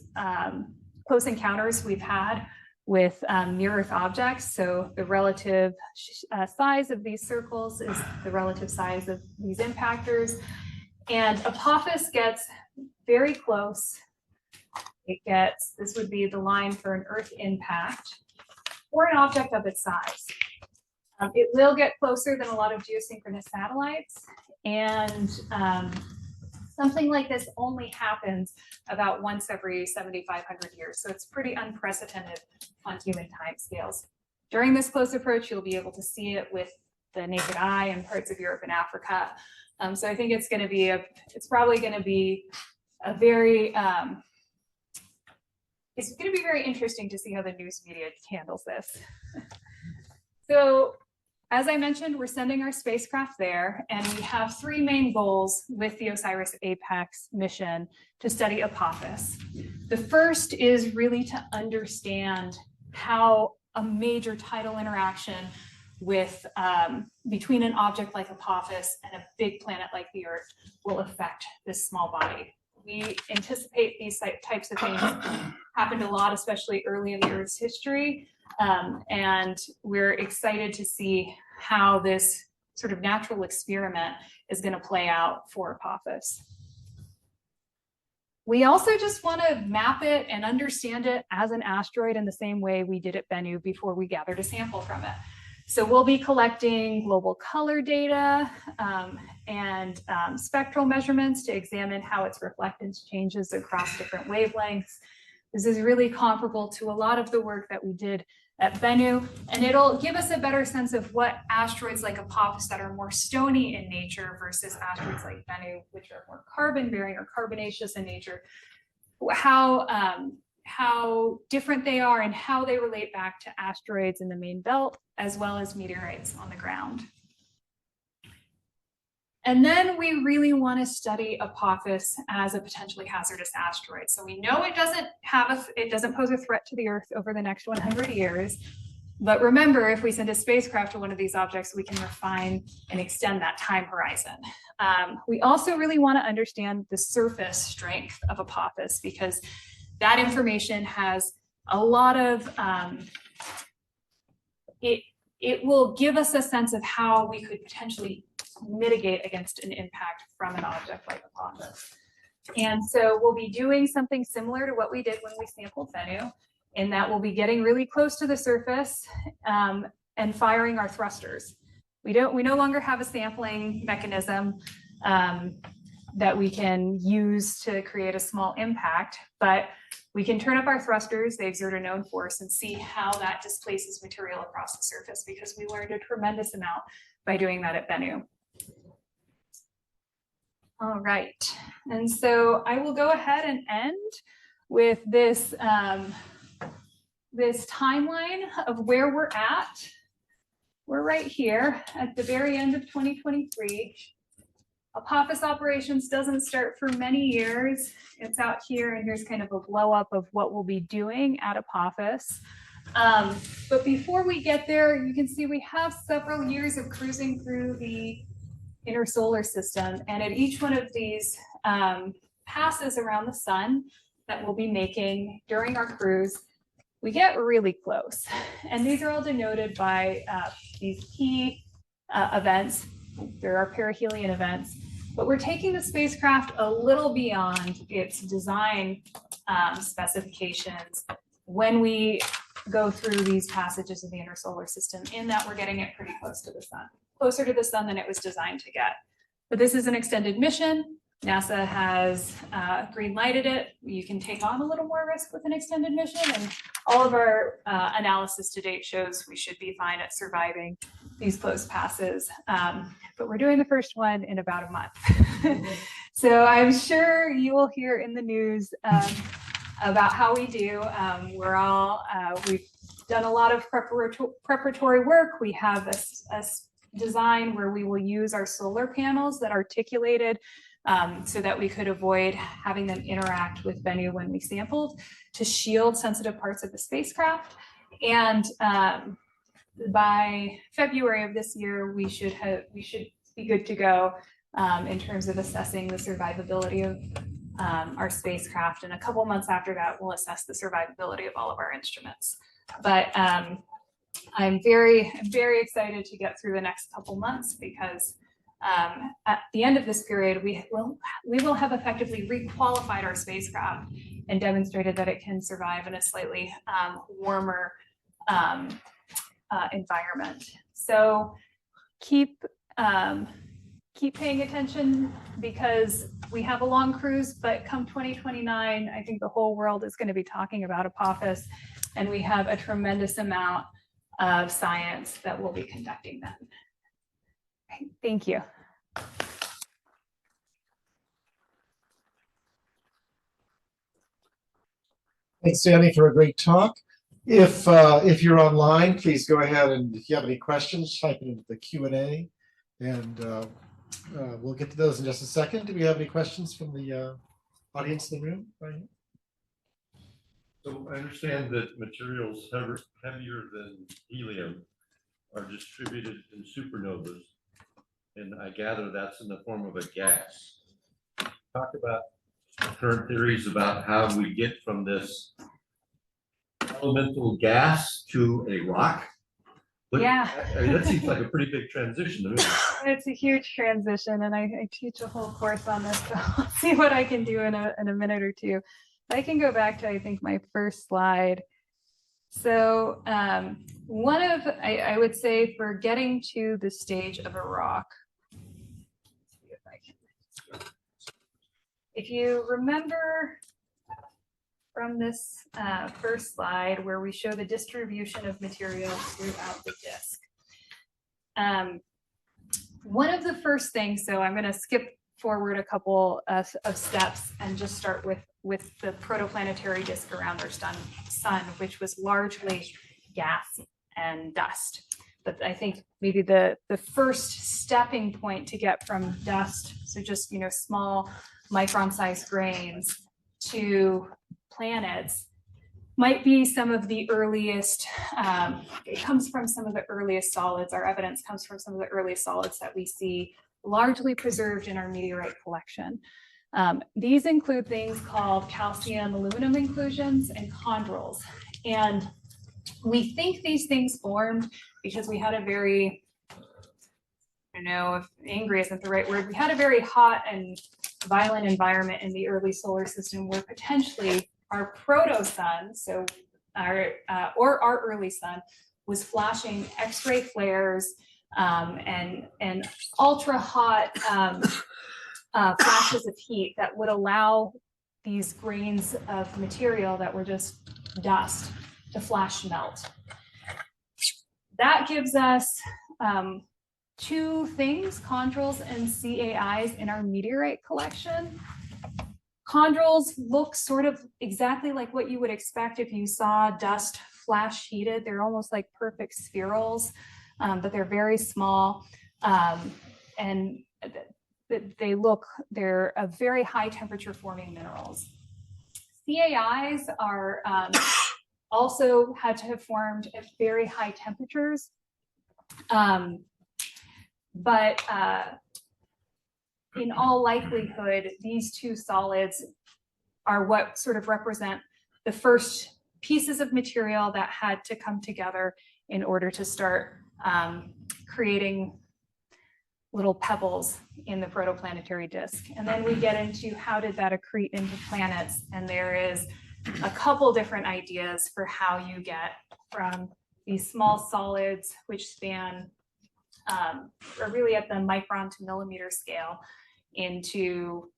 encounters we've had with near-Earth objects. So the relative size of these circles is the relative size of these impactors. And Apophis gets very close. It gets, this would be the line for an Earth impact or an object of its size. It will get closer than a lot of geosynchronous satellites. And something like this only happens about once every 7,500 years. So it's pretty unprecedented on human timescales. During this close approach, you'll be able to see it with the naked eye in parts of Europe and Africa. So I think it's going to be it's probably going to be a very, it's going to be very interesting to see how the news media handles this. So as I mentioned, we're sending our spacecraft there, and we have three main goals with the OSIRIS-APEX mission to study Apophis. The first is really to understand how a major tidal interaction with between an object like Apophis and a big planet like the Earth will affect this small body. We anticipate these types of things happened a lot, especially early in the Earth's history. And we're excited to see how this sort of natural experiment is going to play out for Apophis. We also just want to map it and understand it as an asteroid in the same way we did at Bennu before we gathered a sample from it. So we'll be collecting global color data and spectral measurements to examine how its reflectance changes across different wavelengths. This is really comparable to a lot of the work that we did at Bennu, and it'll give us a better sense of what asteroids like Apophis that are more stony in nature versus asteroids like Bennu, which are more carbon-bearing or carbonaceous in nature, how different they are and how they relate back to asteroids in the main belt, as well as meteorites on the ground. And then we really want to study Apophis as a potentially hazardous asteroid. So we know it doesn't pose a threat to the Earth over the next 100 years. But remember, if we send a spacecraft to one of these objects, we can refine and extend that time horizon. We also really want to understand the surface strength of Apophis, because that information has a lot of, it will give us a sense of how we could potentially mitigate against an impact from an object like Apophis. And so we'll be doing something similar to what we did when we sampled Bennu, in that we'll be getting really close to the surface and firing our thrusters. We no longer have a sampling mechanism that we can use to create a small impact, but we can turn up our thrusters, they exert a known force, and see how that displaces material across the surface, because we learned a tremendous amount by doing that at Bennu. All right, and so I will go ahead and end with this, this timeline of where we're at. We're right here at the very end of 2023. Apophis operations doesn't start for many years. It's out here, and here's kind of a blow up of what we'll be doing at Apophis. But before we get there, you can see we have several years of cruising through the inner solar system, and at each one of these passes around the sun that we'll be making during our cruise, we get really close. And these are all denoted by these key events. There are perihelion events, but we're taking the spacecraft a little beyond its design specifications when we go through these passages of the inner solar system, in that we're getting it pretty close to the sun, closer to the sun than it was designed to get. But this is an extended mission. NASA has green lighted it. You can take on a little more risk with an extended mission, and all of our analysis to date shows we should be fine at surviving these close passes. But we're doing the first one in about a month. So I'm sure you will hear in the news about how we do. We've done a lot of preparatory work. We have a design where we will use our solar panels that articulated so that we could avoid having them interact with Bennu when we sampled, to shield sensitive parts of the spacecraft. And by February of this year, we should be good to go in terms of assessing the survivability of our spacecraft. And a couple months after that, we'll assess the survivability of all of our instruments. But I'm very excited to get through the next couple months, because at the end of this period, we will have effectively requalified our spacecraft and demonstrated that it can survive in a slightly warmer environment. So keep paying attention, because we have a long cruise, but come 2029, I think the whole world is going to be talking about Apophis, and we have a tremendous amount of science that we'll be conducting then. Okay, thank you. Thanks, Dani, for a great talk. If you're online, please go ahead, and if you have any questions, type it into the Q&A, and we'll get to those in just a second. Do we have any questions from the audience in the room? Right. So I understand that materials heavier than helium are distributed in supernovas, and I gather that's in the form of a gas. Talk about current theories about how we get from this elemental gas to a rock. But, Yeah. I mean, that seems like a pretty big transition to me. It's a huge transition, and I teach a whole course on this, so I'll see what I can do in a minute or two. I can go back to, I think, my first slide. So I would say, for getting to the stage of a rock, if you remember from this first slide where we show the distribution of material throughout the disk. One of the first things, so I'm going to skip forward a couple of steps and just start with the protoplanetary disk around our sun, which was largely gas and dust. But I think maybe the first stepping point to get from dust, so just small micron-sized grains, to planets, might be some of the earliest, it comes from some of the earliest solids. Our evidence comes from some of the earliest solids that we see largely preserved in our meteorite collection. These include things called calcium aluminum inclusions and chondrules. And we think these things formed because we had a very, I don't know if angry isn't the right word, we had a very hot and violent environment in the early solar system where potentially our proto-sun, so our early sun, was flashing X-ray flares and ultra hot flashes of heat that would allow these grains of material that were just dust to flash melt. That gives us two things, chondrules and CAIs, in our meteorite collection. Chondrules look sort of exactly like what you would expect if you saw dust flash heated. They're almost like perfect spherules, but they're very small. And they're a very high temperature forming minerals. CAIs are also had to have formed at very high temperatures. But in all likelihood, these two solids are what sort of represent the first pieces of material that had to come together in order to start creating little pebbles in the protoplanetary disk. And then we get into how did that accrete into planets, and there is a couple different ideas for how you get from these small solids, which span are really at the micron to millimeter scale, into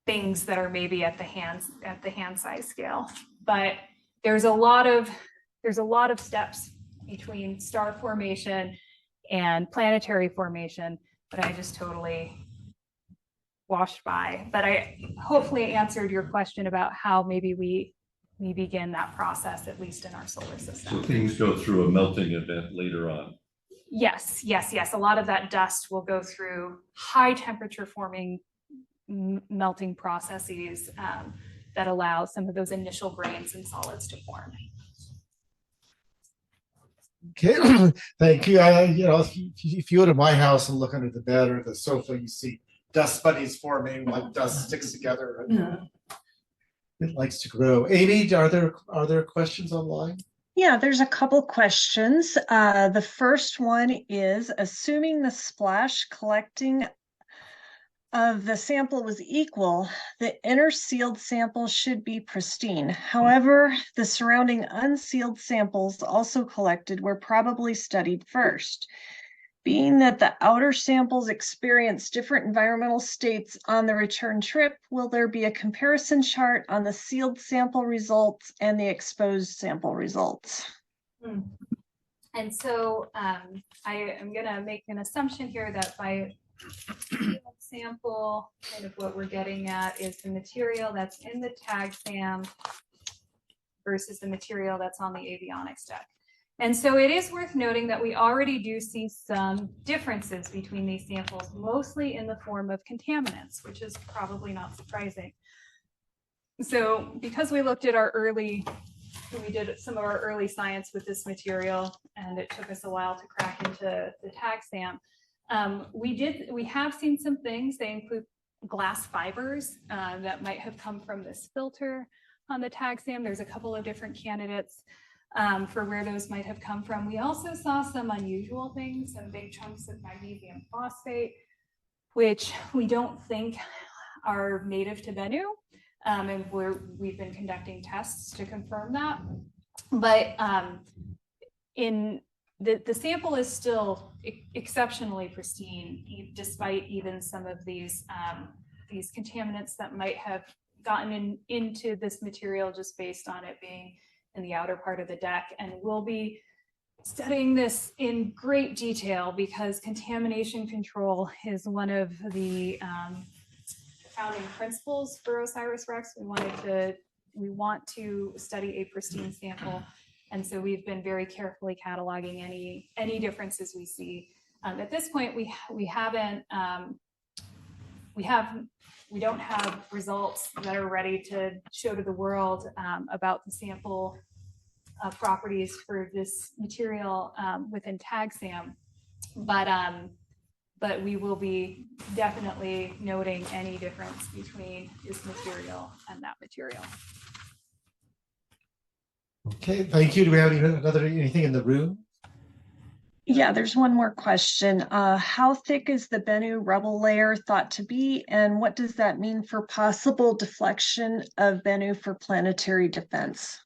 things that are maybe at the hand size scale. But there's a lot of steps between star formation and planetary formation that I just totally washed by. But I hopefully answered your question about how maybe we begin that process, at least in our solar system. So things go through a melting event later on. Yes. A lot of that dust will go through high temperature forming melting processes that allow some of those initial grains and solids to form. Okay, thank you. If you go to my house and look under the bed or the sofa, you see dust bunnies forming, like dust sticks together. And it likes to grow. Amy, are there questions online? Yeah, there's a couple questions. The first one is, assuming the splash collecting of the sample was equal, the inner sealed sample should be pristine. However, the surrounding unsealed samples also collected were probably studied first. Being that the outer samples experience different environmental states on the return trip, will there be a comparison chart on the sealed sample results and the exposed sample results? And so I am going to make an assumption here that by sample, kind of what we're getting at is the material that's in the tag SAM versus the material that's on the avionics deck. And so it is worth noting that we already do see some differences between these samples, mostly in the form of contaminants, which is probably not surprising. So because we looked at we did some of our early science with this material, and it took us a while to crack into the tag SAM. We have seen some things. They include glass fibers that might have come from this filter on the tag SAM. There's a couple of different candidates for where those might have come from. We also saw some unusual things, some big chunks of magnesium phosphate, which we don't think are native to Bennu, and we've been conducting tests to confirm that. But the sample is still exceptionally pristine, despite even some of these contaminants that might have gotten into this material just based on it being in the outer part of the deck. And we'll be studying this in great detail because contamination control is one of the founding principles for OSIRIS-REx. We want to study a pristine sample. And so we've been very carefully cataloging any differences we see. At this point, we don't have results that are ready to show to the world about the sample properties for this material within tag SAM, but we will be definitely noting any difference between this material and that material. Okay, thank you. Do we have anything in the room? Yeah, there's one more question. How thick is the Bennu rubble layer thought to be, and what does that mean for possible deflection of Bennu for planetary defense?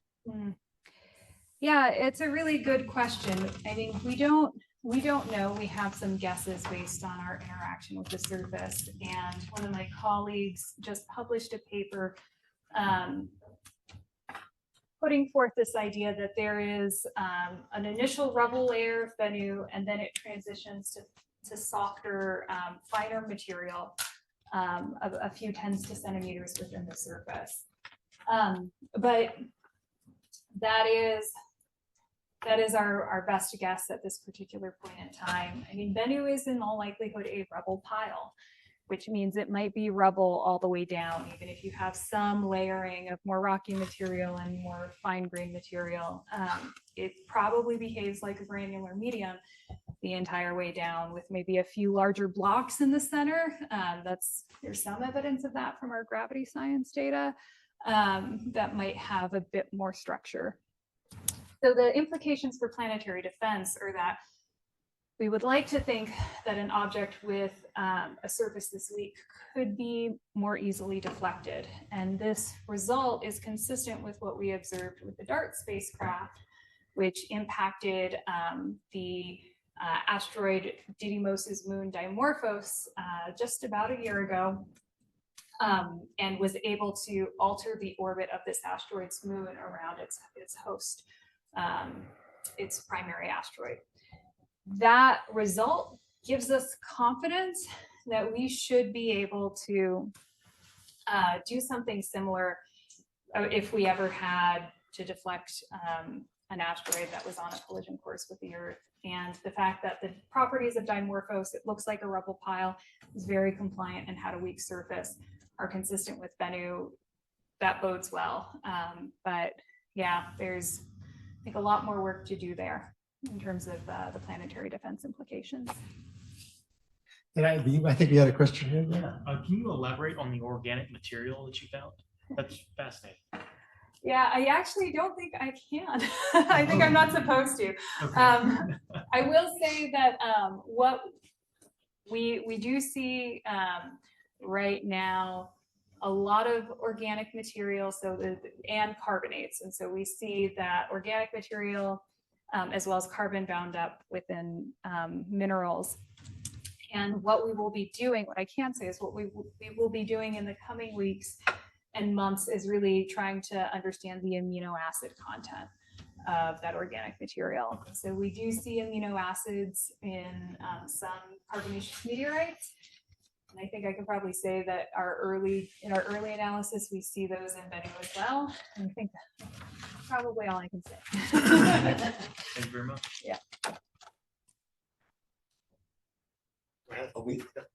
Yeah, it's a really good question. I mean, we don't know. We have some guesses based on our interaction with the surface, and one of my colleagues just published a paper putting forth this idea that there is an initial rubble layer of Bennu, and then it transitions to softer, finer material of a few tens of centimeters within the surface. But that is our best guess at this particular point in time. I mean, Bennu is in all likelihood a rubble pile, which means it might be rubble all the way down, even if you have some layering of more rocky material and more fine-grained material. It probably behaves like a granular medium the entire way down, with maybe a few larger blocks in the center. There's some evidence of that from our gravity science data that might have a bit more structure. So the implications for planetary defense are that we would like to think that an object with a surface this weak could be more easily deflected. And this result is consistent with what we observed with the DART spacecraft, which impacted the asteroid Didymos's moon Dimorphos just about a year ago, and was able to alter the orbit of this asteroid's moon around its host, its primary asteroid. That result gives us confidence that we should be able to do something similar if we ever had to deflect an asteroid that was on a collision course with the Earth. And the fact that the properties of Dimorphos, it looks like a rubble pile, is very compliant and had a weak surface. are consistent with Bennu, that bodes well. But yeah, there's, I think, a lot more work to do there in terms of the planetary defense implications. And I think you had a question here. Yeah. Can you elaborate on the organic material that you found? That's fascinating. Yeah, I actually don't think I can. I think I'm not supposed to. Okay. I will say that what we do see right now, a lot of organic material, and carbonates, and so we see that organic material as well as carbon bound up within minerals. And what we will be doing, what I can say is what we will be doing in the coming weeks and months is really trying to understand the amino acid content of that organic material. So we do see amino acids in some carbonaceous meteorites. And I think I can probably say that in our early analysis, we see those in Bennu as well. And I think that's probably all I can say. Thank you very much. Yeah.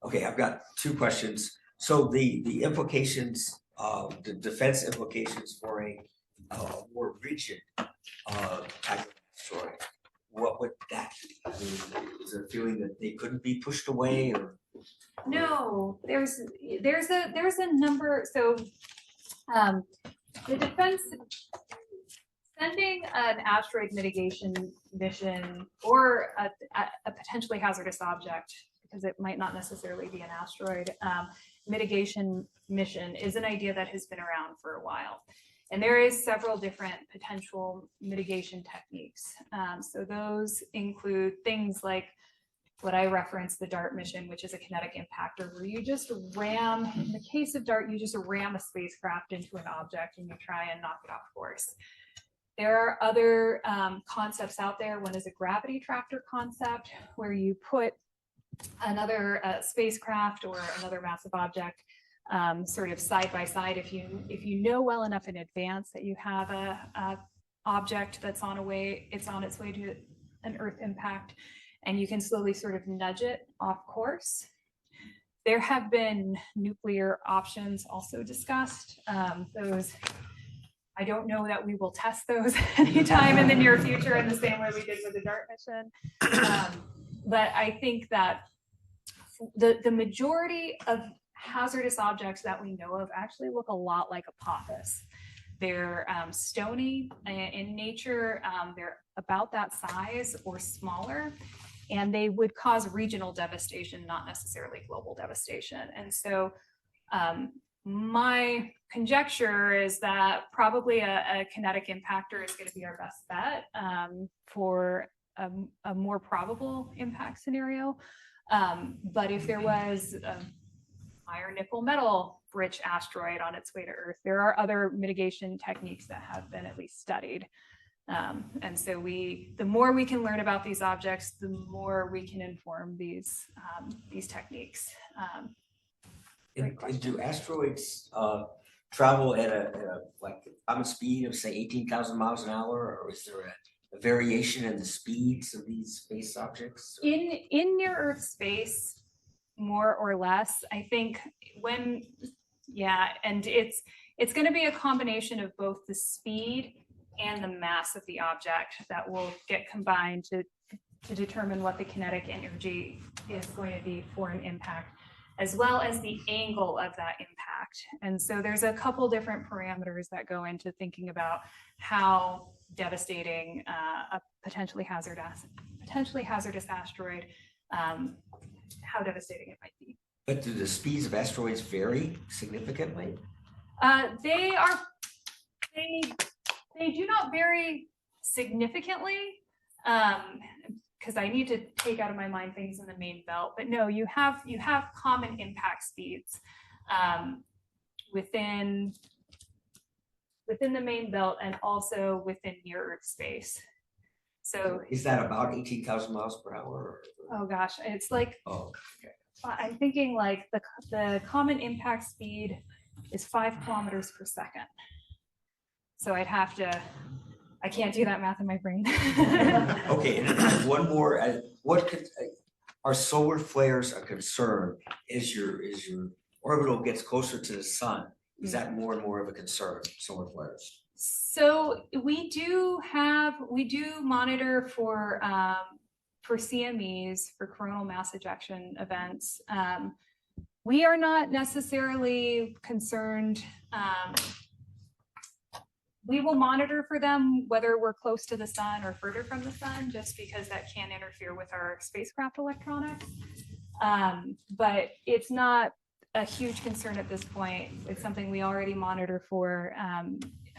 Okay, I've got two questions. So the implications, the defense implications for a more rigid asteroid, what would that be? I mean, is there a feeling that they couldn't be pushed away, or? No, there's a number. So the defense sending an asteroid mitigation mission or a potentially hazardous object, because it might not necessarily be an asteroid, mitigation mission is an idea that has been around for a while. And there is several different potential mitigation techniques. So those include things like what I referenced, the DART mission, which is a kinetic impactor, where you just ram, in the case of DART, you just ram a spacecraft into an object and you try and knock it off course. There are other concepts out there. One is a gravity tractor concept, where you put another spacecraft or another massive object sort of side by side. If you know well enough in advance that you have a object that's on its way to an Earth impact, and you can slowly sort of nudge it off course. There have been nuclear options also discussed. Those, I don't know that we will test those anytime in the near future in the same way we did with the DART mission. But I think that the majority of hazardous objects that we know of actually look a lot like Apophis. They're stony in nature. They're about that size or smaller, and they would cause regional devastation, not necessarily global devastation. And so my conjecture is that probably a kinetic impactor is going to be our best bet for a more probable impact scenario. But if there was a iron, nickel, metal rich asteroid on its way to Earth, there are other mitigation techniques that have been at least studied. And so the more we can learn about these objects, the more we can inform these techniques. And do asteroids travel at a like common speed of say 18,000 miles an hour, or is there a variation in the speeds of these space objects? In near Earth space, more or less, I think and it's going to be a combination of both the speed and the mass of the object that will get combined to determine what the kinetic energy is going to be for an impact, as well as the angle of that impact. And so there's a couple different parameters that go into thinking about how devastating a potentially hazardous asteroid, how devastating it might be. But do the speeds of asteroids vary significantly? They do not vary significantly, because I need to take out of my mind things in the main belt. But no, you have common impact speeds within the main belt and also within near Earth space. So is that about 18,000 miles per hour? Oh gosh, it's like, oh, okay. I'm thinking like the common impact speed is 5 kilometers per second. So I can't do that math in my brain. Okay, and one more. Are solar flares a concern? Is your orbital gets closer to the sun, is that more and more of a concern, solar flares? So we do monitor for CMEs, for coronal mass ejection events. We are not necessarily concerned. We will monitor for them whether we're close to the sun or further from the sun, just because that can interfere with our spacecraft electronics. But it's not a huge concern at this point. It's something we already monitor for.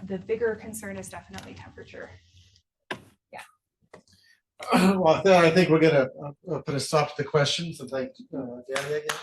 The bigger concern is definitely temperature. Well, I think we're gonna put a stop to the questions and thank Dani again.